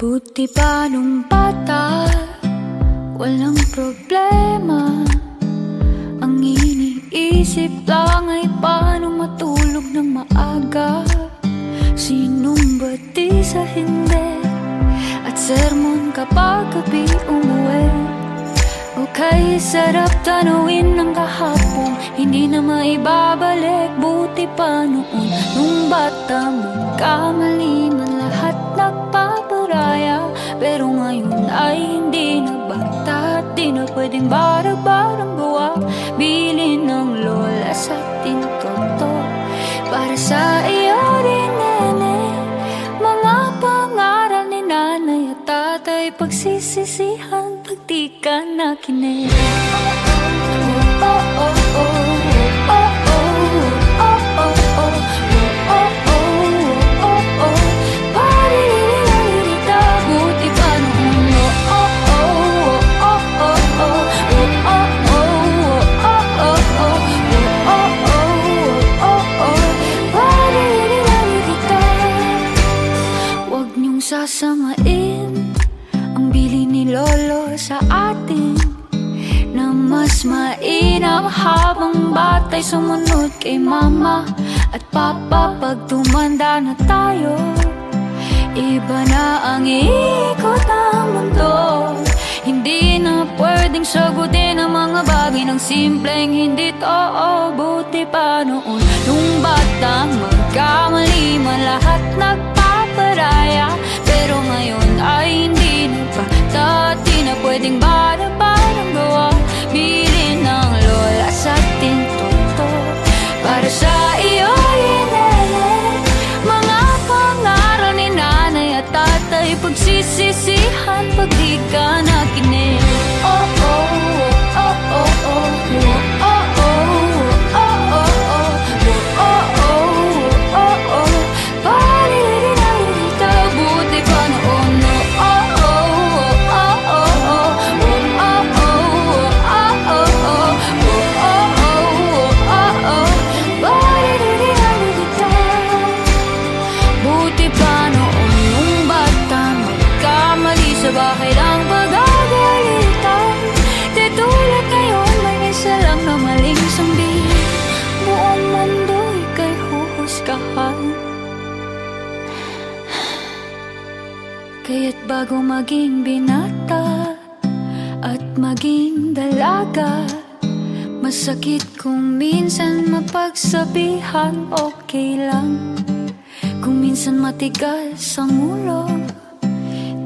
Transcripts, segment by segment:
Buti pa nung bata, walang problema. Ang iniisip lang ay paano matulog ng maaga. Sinong bati sa hindi, at sermon kapag gabi umuwi. Okay, sarap tanawin ng kahapon, hindi na maibabalik. Buti pa noon, nung bata magkamali man lahat nagpaparaya. Pero ngayon ay hindi na bata, di na pwedeng barang-barang gawa. Bilin ng lola sa atin toto, para sa iyo rin nene. Mga pangaral ni nanay at tatay, pagsisisihan pag di ka nakinig. Oh, oh, oh, oh, oh, oh, oh, oh, oh, oh, oh, oh, oh. Paririta, buti pa noon. Oh, oh, oh, oh, oh, oh, oh, oh, oh, oh, oh, oh, oh. Paririta, wag niyong sasamain ang bili ni lolo sa atin, na mas mainam habang batay sumunod kay mama at papa. Pag tumanda na tayo, iba na ang iikot ng mundo. Hindi na pwedeng sagutin ang mga bagay ng simpleng hindi totoo. Buti pa noon, nung bata magkamali man lahat nagpaparaya. Pero ngayon ay hindi na bata, di na pwedeng barang-barang gawa. Bilin ng lola sa atin toto, para sa iyo inene. Mga pangaral ni nanay at tatay, pagsisisihan pag di ka nakinig. Oh, oh, oh, oh, oh, oh, oh, oh, oh, oh, oh, oh, oh, oh. Paririta, buti pa noon. Oh, oh, oh, oh, oh, buti pa noon, nung bata magkamali sa bahay lang pag-agalitan. Di tulad ngayon, may isa lang na maling sambi, buong mundo'y kay huhusgahan. Kaya't bago maging binata at maging dalaga, masakit kung minsan mapagsabihan, okay lang. Kung minsan matigas ang ulo,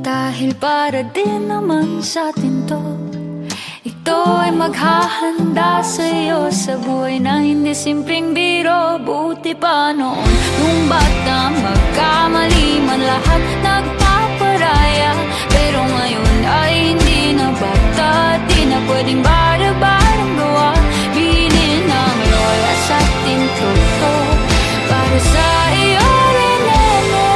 dahil para din naman sa atin to. Ito ay maghahanda sa'yo sa buhay na hindi simpleng biro. Buti pa noon, nung bata magkamali man lahat nagpaparaya. Pero ngayon ay hindi na bata, di na pwedeng barang-barang gawa. Bilin ng lola sa atin toto, para sa iyo rin nene.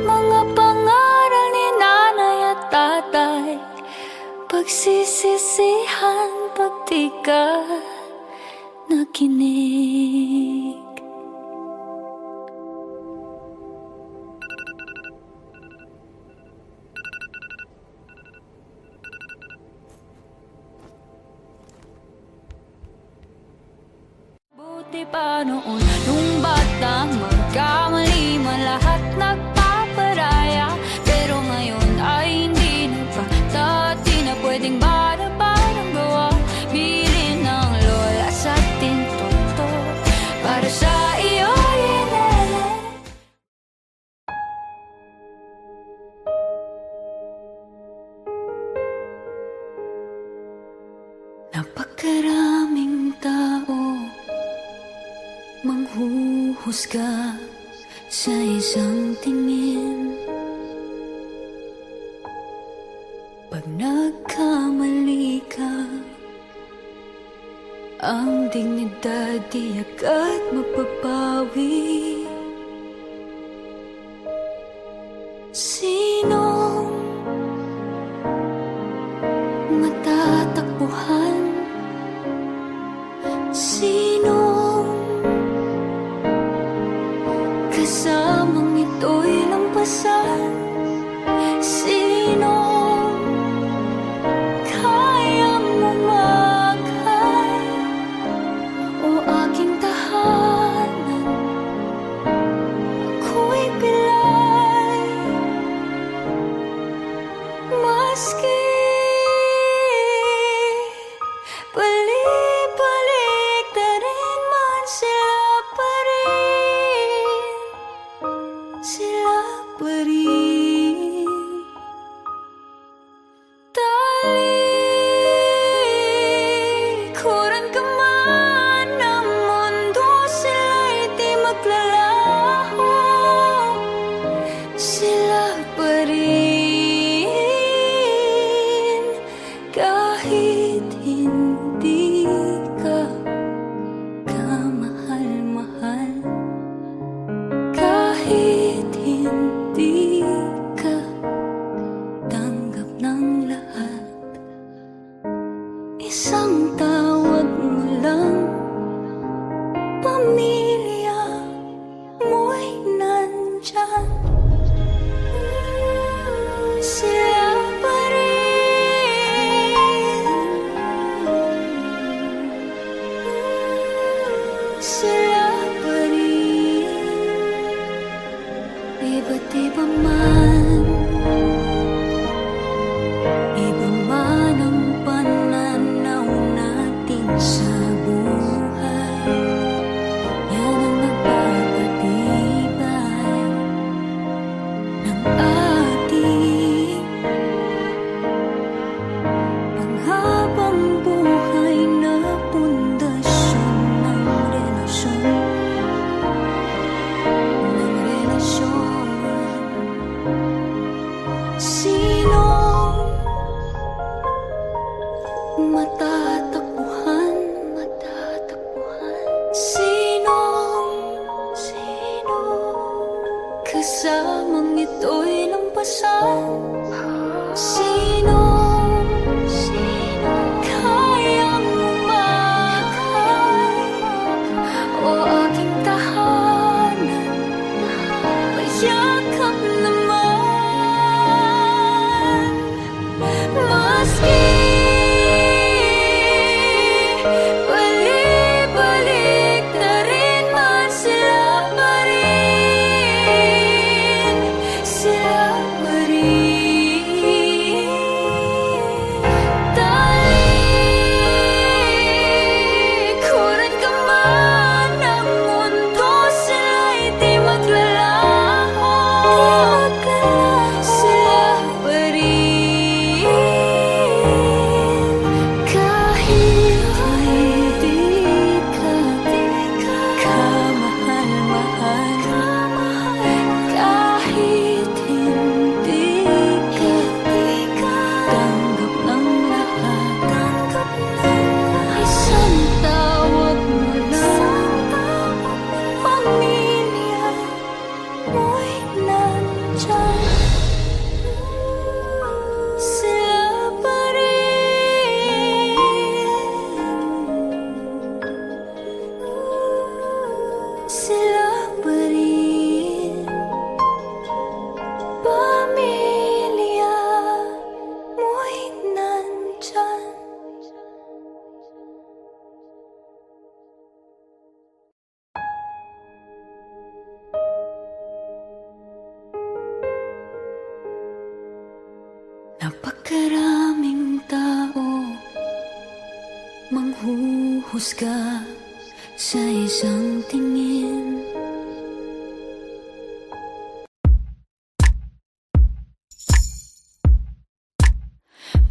Mga pangaral ni nanay at tatay, pagsisisihan pag di ka nakinig. Buti pa noon, nung bata magkamali man lahat nagpaparaya. Pero ngayon ay hindi na bata, di na pwedeng barang-barang gawa. Bilin ng lola sa atin toto, para sa iyo inene. Napakaraming tao manghuhusga sa isang tingin. Pag nagkamali ka, ang dignidad di agad mapapawi. Sinong matatakbuhan? Sinong kasamang ito'y sila pa rin. Iba't iba man, iba man ang pananaw natin sa buhay. Yan ang nagpapatibay ng ating panghabang buhay na pundasyon ng relasyon. Sinong matatakbuhan? Sinong kasamang ito'y lampasan? Sinong kayang umakay o aking tahanan? Payakap naman, maski balik-balik na rin man, sila pa rin, sila pa rin. Talikuran ka man ng mundo, sila'y di maglalaho, sila pa rin. Kahit di ka kamahal-mahal, kahit hindi ka tanggap ng lahat, isang tawag mo lang, pamilya mo'y nandyan. Sila pa rin, sila pa rin. Pamilya mo'y nandyan. Napakaraming tao manghuhusga sa isang tingin.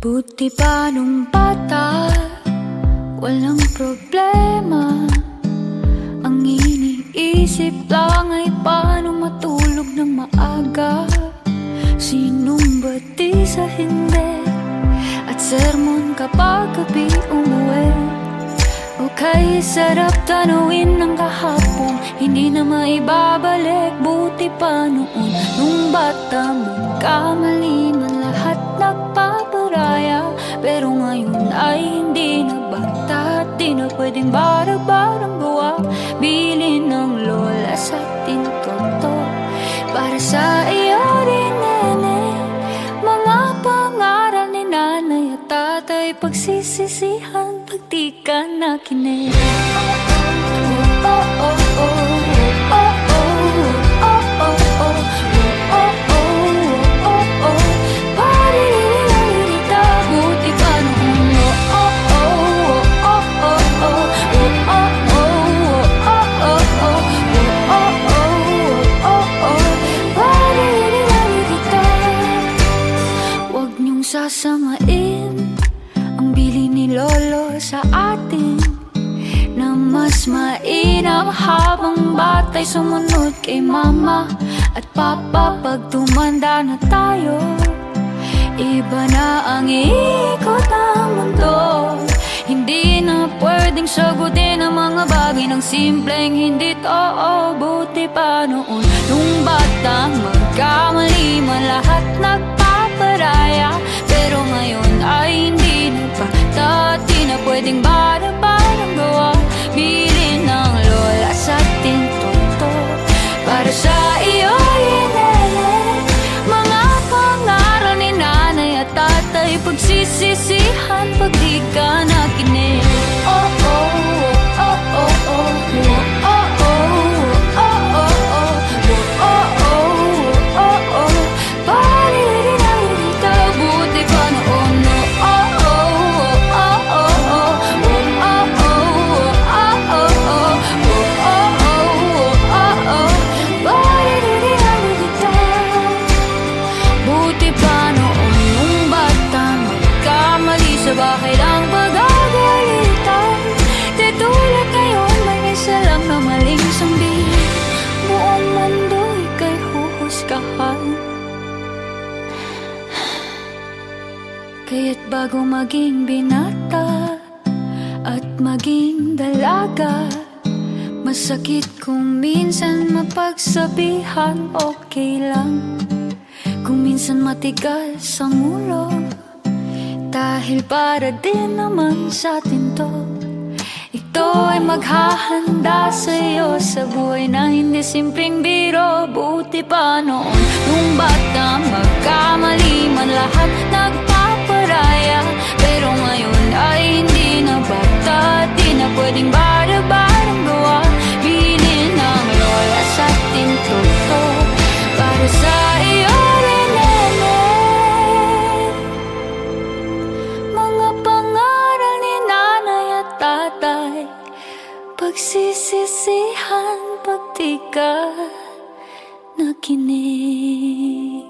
Buti pa nung bata, walang problema. Ang iniisip lang ay paano matulog ng maaga. Sinong bati sa hindi, at sermon kapag gabi umuwi. Okay, sarap tanawin ng kahapon, hindi na maibabalik. Buti pa noon, nung bata magkamali man lahat nagpaparaya. Pero ngayon ay hindi na bata, di na pwedeng barang-barang gawa. Bilin ng lola sa atin toto, para sa iyo rin nene. Mga pangaral ni nanay at tatay, pagsisisihan pag di ka nakinig. Oh, oh, oh, oh, oh, oh, oh, oh, oh, oh, oh, oh. Pariririta, buti pa noon. Oh, oh, oh, oh, oh, oh, oh, oh, oh, oh, pariririta. Huwag niyong sasamain ang bili ni lolo sa atin, na mas mainam habang batay sumunod kay mama at papa. Pag tumanda na tayo, iba na ang iikot ng mundo. Hindi na pwedeng sagutin ang mga bagay ng simpleng hindi totoo. Buti pa noon, nung bata magkamali man lahat nagpaparaya. Pero ngayon ay hindi na bata, di na pwedeng barang-barang gawa. Bilin ng lola sa atin toto, para sa iyo inene. Mga pangaral ni nanay at tatay, pagsisisihan pag di ka nakinig. Oh, oh, oh, oh, oh, oh. bago maging binata at maging dalaga. Masakit kung minsan mapagsabihan okay lang, kung minsan matigas ang ulo, dahil para din naman sa atin to. Ito ay maghahanda sa'yo sa buhay na hindi simpleng biro. Buti pa noon, nung bata, magkamali man lahat, nagpaparaya. Pero ngayon ay hindi na bata, di na pwedeng bara-barang gawa. Bilhin ng lola sa ating toto para sa iyo rin, mga pangaral ni nanay at tatay, pagsisisihan pag di ka nakinig.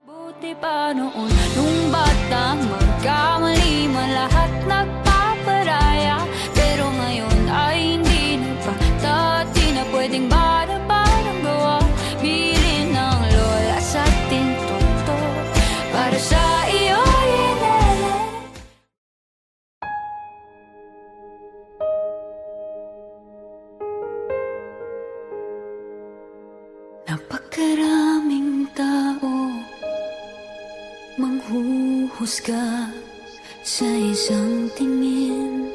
Buti pa noon, nung bata, magkamali man lahat, nagpaparaya. Pero ngayon ay hindi na bata, di na pwedeng bara-barang gawa. Bilhin ng lola sa ating toto para sa iyo, napakaraming tao manghuhusga sa isang tingin.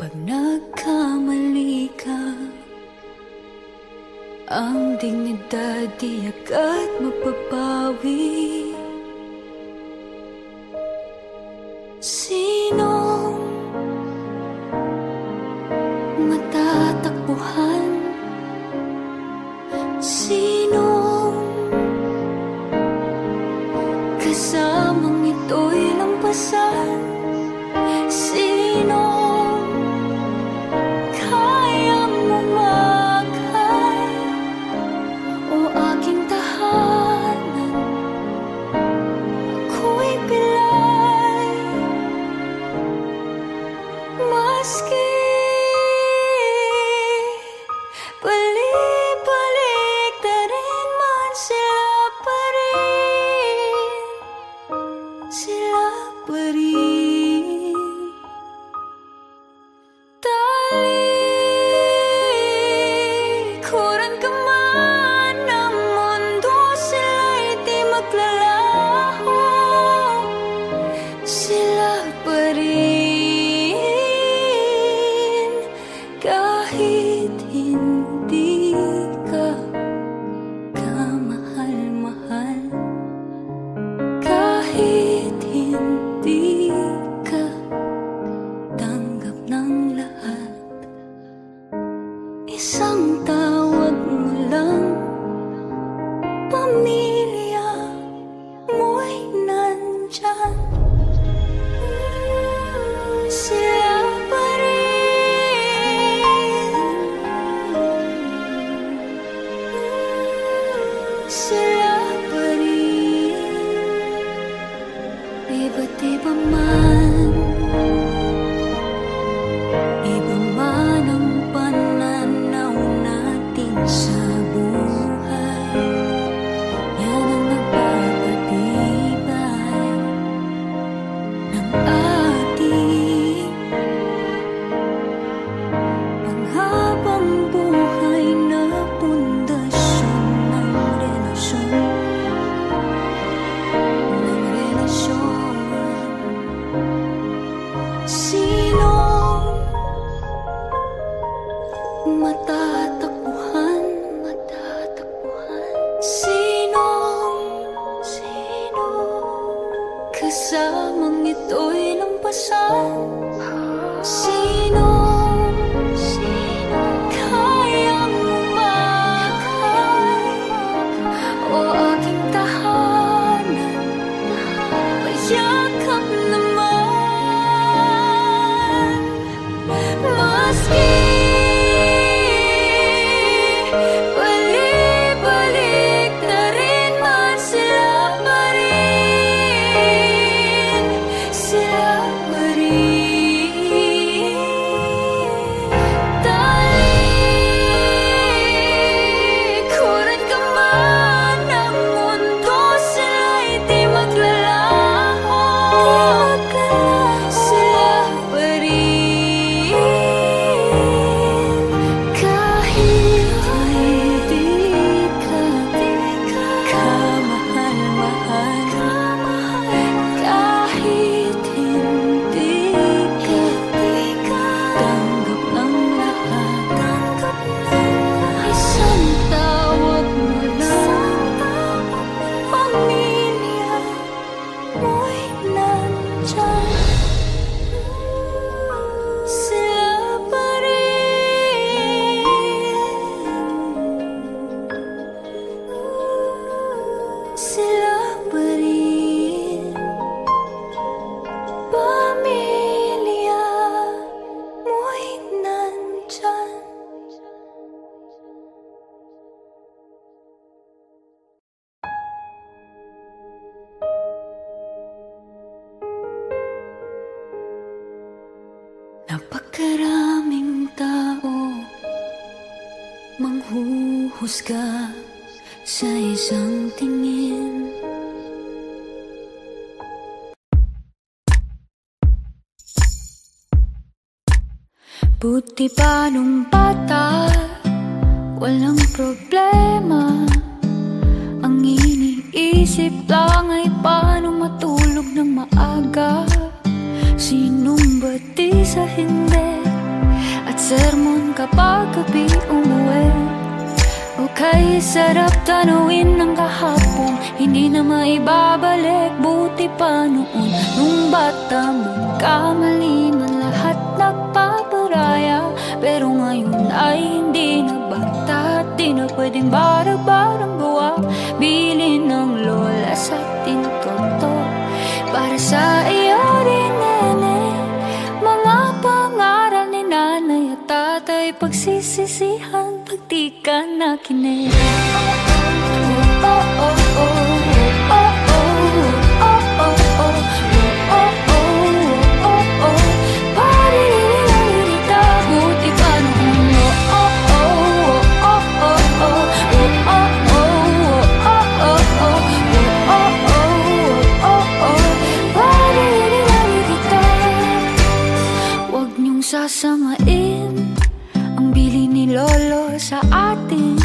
Pag nagkamali ka, ang dignidad di agad mapapawi. Sinong matatakbuhan? Sinong kasamang ito'y lampasan? Sinong kayang umakay o aking tahanan? Ako'y pilay, maski balik-balik na rin man, sila pa rin, sila pa rin. Talikuran ka man ng mundo, sila'y di maglalaho, sila pa rin. Kahit hindi ka kamahal-mahal, kahit hindi ka tanggap ng lahat, isang tawag mo lang, pamilya mo'y nandyan. Sila pa rin, sila pa rin. Iba't iba man, iba man ang pananaw natin sa buhay. Yan ang nagpapatibay ng ating panghabang buhay na pundasyon ng relasyon, ng relasyon. Sinong matatakbuhan? Sinong kasamang ito'y lampasan? Sinong kayang umakay o aking tahanan? Payakap naman, maski manghuhusga sa isang tingin. Buti pa nung bata, walang problema. Ang iniisip lang ay paano matulog ng maaga. Sinong bati sa hindi, at sermon kapag gabi umuwi. Okay, sarap tanawin ng kahapon, hindi na maibabalik. Buti pa noon, nung bata, magkamali man lahat nagpaparaya. Pero ngayon ay hindi na bata, di na pwedeng barang-barang gawa. Bilin ng lola sa ating toto, para sa iyo rin nene. Mga pangaral ni nanay at tatay, pagsisisihan pag di ka nakinig. Oh, oh, oh, oh, oh, oh, oh, oh, oh, oh. Sasamain ang bili ni lolo sa atin,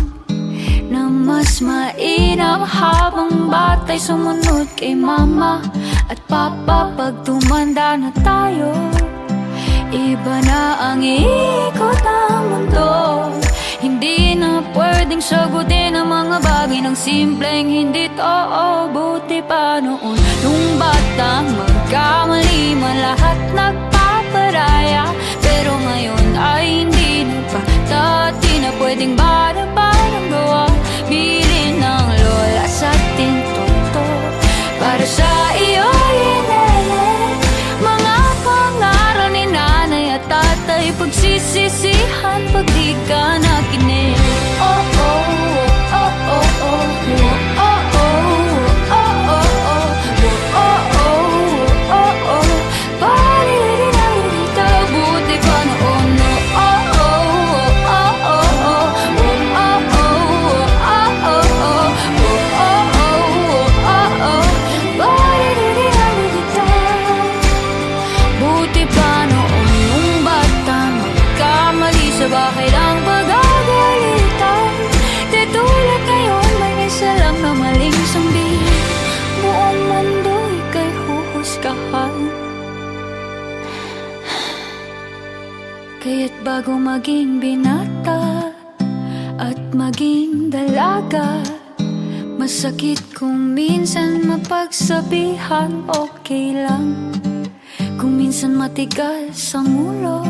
na mas mainam habang batay sumunod kay mama at papa. Pag tumanda na tayo, iba na ang iikot ng mundo. Hindi na pwedeng sagutin ang mga bagay ng simpleng hindi totoo. Buti pa noon, nung bata, magkamali man lahat nagpaparaya. Pero ngayon ay hindi na bata, di na pwedeng barang-barang gawa. Bilin ng lola sa ating toto, para sa iyo inene. Mga pangaral ni nanay at tatay, pagsisisihan pag di ka nakinig. Oh, oh, oh, oh, oh, oh, oh, oh, oh, oh, oh, oh, oh, oh, oh, oh. Paririta, buti pa noon, oh, oh, oh, oh, oh, oh, oh, oh, oh, oh, paririta. Buti pa noon, nung bata, magkamali sa bahay lang pag-agalitan. Di tulad ngayon, may isa lang na maling sumbi, buong mundo ika'y huhusgahan. Kaya't bago maging binata at maging dalaga, masakit kung minsan mapagsabihan, okay lang. Kung minsan matigas ang ulo,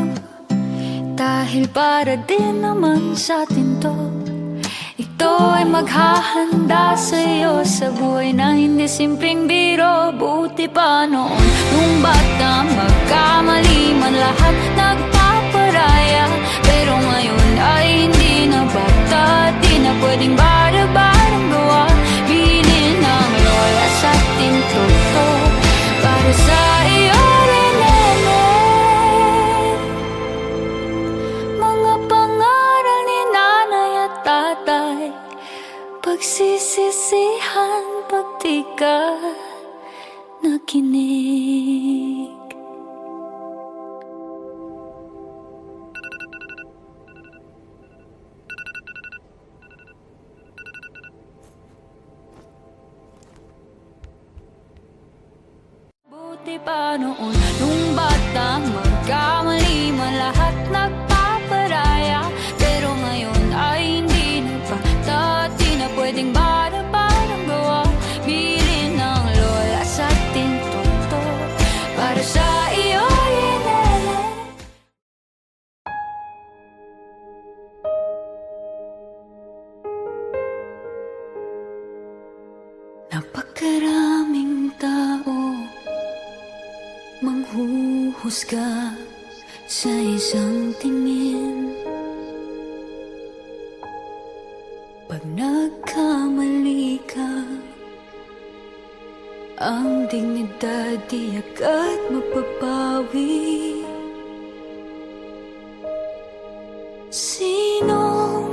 dahil para din naman sa atin to. Ito ay maghahanda sa'yo sa buhay na hindi simpleng biro. Buti pa noon, nung bata, magkamali man lahat nagpaparaya. Pero ngayon ay hindi na bata, di na pwedeng barang-barang gawa. Bilin ng lola sa ating toto, para sa iyo rin nene. Mga pangaral ni nanay at tatay, pagsisisihan pag di ka nakinig. Buti pa noon, nung bata, magkamali man lahat nagpaparaya. Pero ngayon ay hindi na bata, di na pwedeng barang-barang gawa. Bilin ng lola sa ating toto, para sa iyo inene. Napakaraming tao manghuhusga sa isang tingin. Pag nagkamali ka, ang dignidad di agad mapapawi. Sinong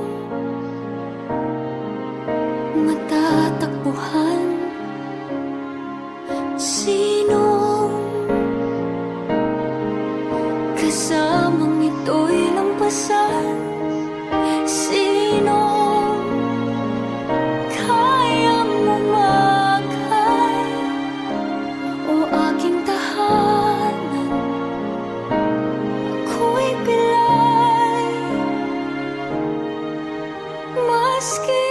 Maski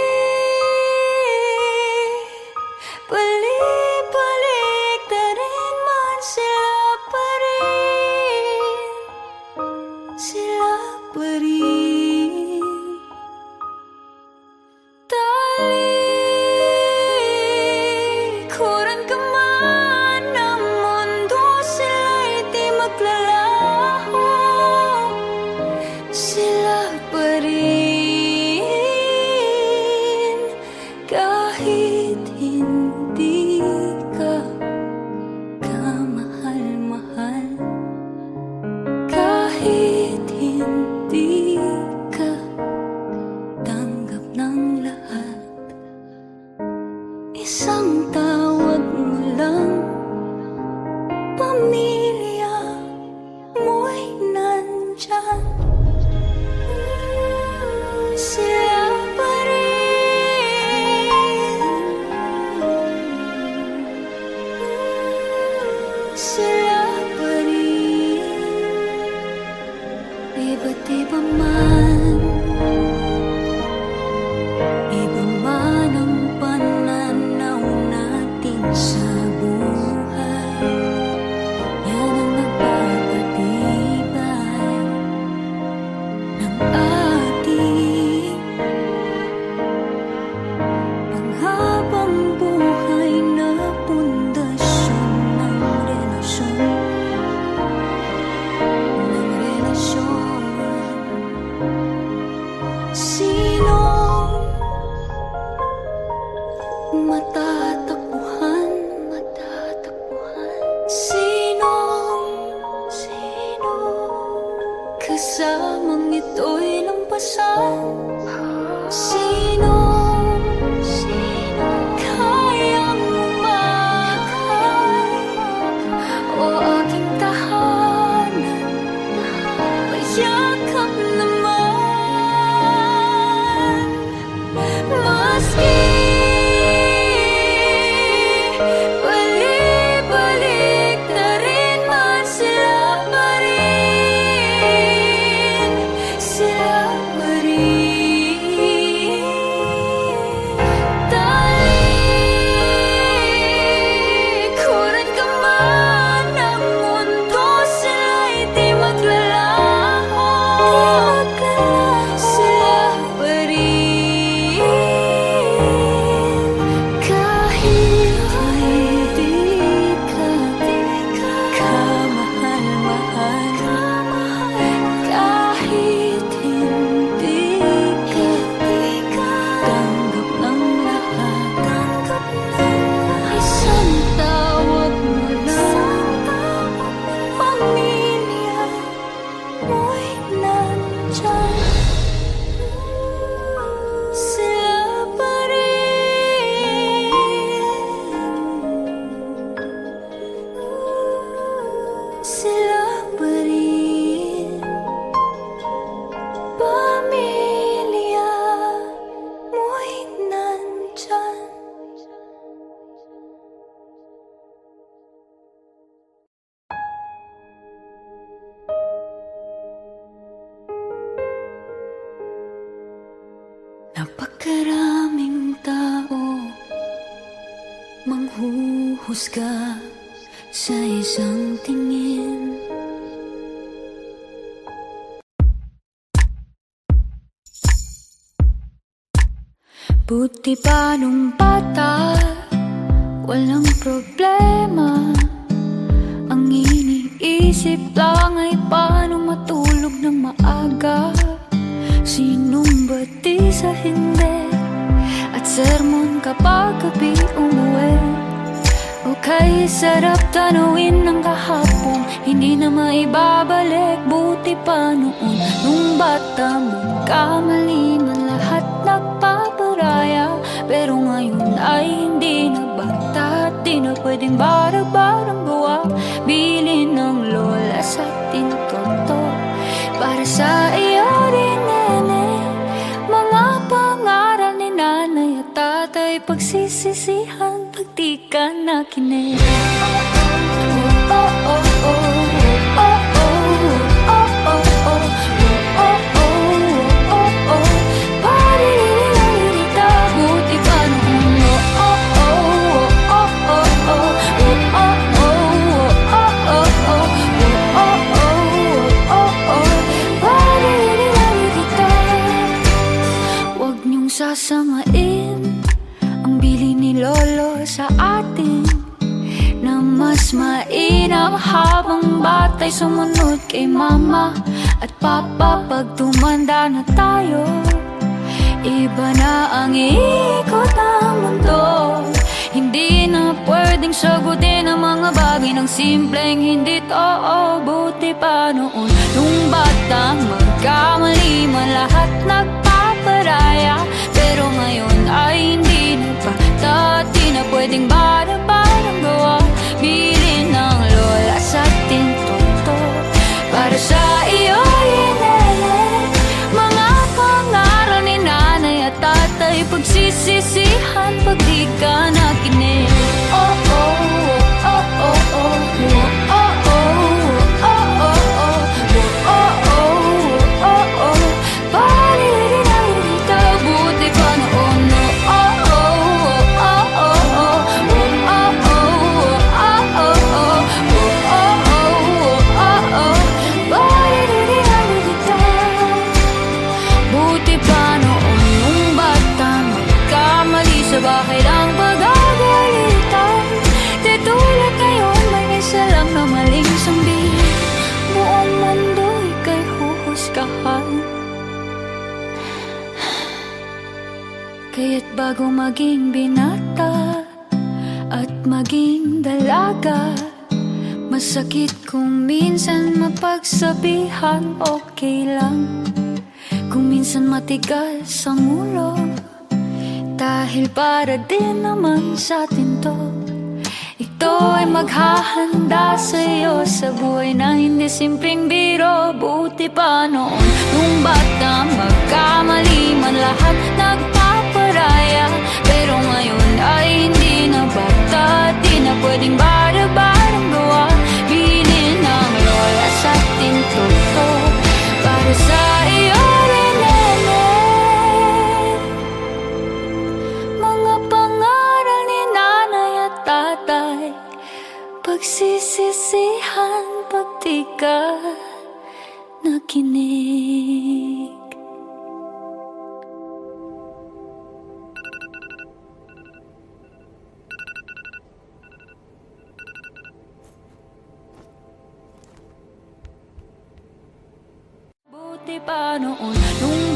balik-balik na rin man, sila pa rin, sila pa rin. Talikuran ka man ng mundo, sila'y di maglalaho, sila pa rin. Kahit hindi ka kamahal-mahal, kahit hindi ka tanggap ng lahat, isang tawag mo lang, pamilya mo'y nandyan. Sila pa rin, sila pa rin. Iba't iba man, iba man ang pananaw natin sa buhay, yan ang nagpapatibay ng ating panghabang buhay na pundasyon ng relasyon, ng relasyon. Sinong matatakbuhan, sinong kasamang ito'y lampasan, sinong kayang umakay o aking tahanan, payakap naman. Maski balik-balik na rin man, sila pa rin, sila pa rin. Talikuran ka man ng mundo, sila'y di maglalaho, sila pa rin. Kahit hindi ka kamahal-mahal, kahit hindi ka tanggap ng lahat, isang tawag mo lang, pamilya mo'y nandyan. Sila pa rin, sila pa rin. Pamilya mo'y nandyan. Napakaraming tao manghuhusga sa isang tingin. Buti pa nung bata, walang problema. Ang iniisip lang ay paano matulog ng maaga, sinong bati sa hindi, at sermon kapag gabi umuwi. Okay, sarap tanawin ng kahapon, hindi na maibabalik. Buti pa noon, nung bata magkamali man lahat nagpaparaya. Pero ngayon ay hindi na bata, di na pwedeng barang-barang gawa. Bilin ng lola sa tintoto para sa iyo rin, nene. Mga pangaral ni nanay at tatay, pagsisisihan pag di ka nakinig. Oh, oh, oh, oh, oh, oh, oh, oh, oh, oh, oh, oh, oh, oh, oh. sasamain ang bili ni Lolo sa atin, na mas mainam habang batay sumunod kay Mama at Papa. Pag tumanda na tayo, iba na ang iikot ng mundo. Hindi na pwedeng sagutin ang mga bagay ng simpleng hindi totoo. Buti pa noon, nung bata, magkamali man lahat nagpaparaya. Pero ngayon ay hindi na pa, dati na pwedeng bada-badang gawa. Bilin ng lola sa ating toto para sa iyo, inele. Mga pangaral ni nanay at tatay, pagsisisihan pag di ka nakinig. Oh oh, oh oh, oh oh, oh oh, oh oh, oh oh, oh oh. Palirinalita, buti pa noon. Oh oh, oh oh, oh oh, oh oh, oh oh. Palirinalita, buti pa noon nung bata, magkamali sa bahay lang pag-agalitan. Di tulad ngayon, may isa lang na maling sambihin, buong mundo ika'y huhusgahan. Kaya't bago maging binata at maging dalaga, masakit kung minsan mapagsabihan, okay lang. Kung minsan matigas ang ulo, dahil para din naman sa atin to. Ito ay maghahanda sa'yo sa buhay na hindi simpleng biro. Buti pa noon, nung bata, magkamali man lahat nagpaparaya. Pero ngayon ay hindi na bata, di na pwedeng bada-badang gawa. Bilin ng lola sa ating toto para sa iyo, Renene. Mga pangaral ni nanay at tatay, pagsisisihan pag di ka nakinig. Buti pa noon, nung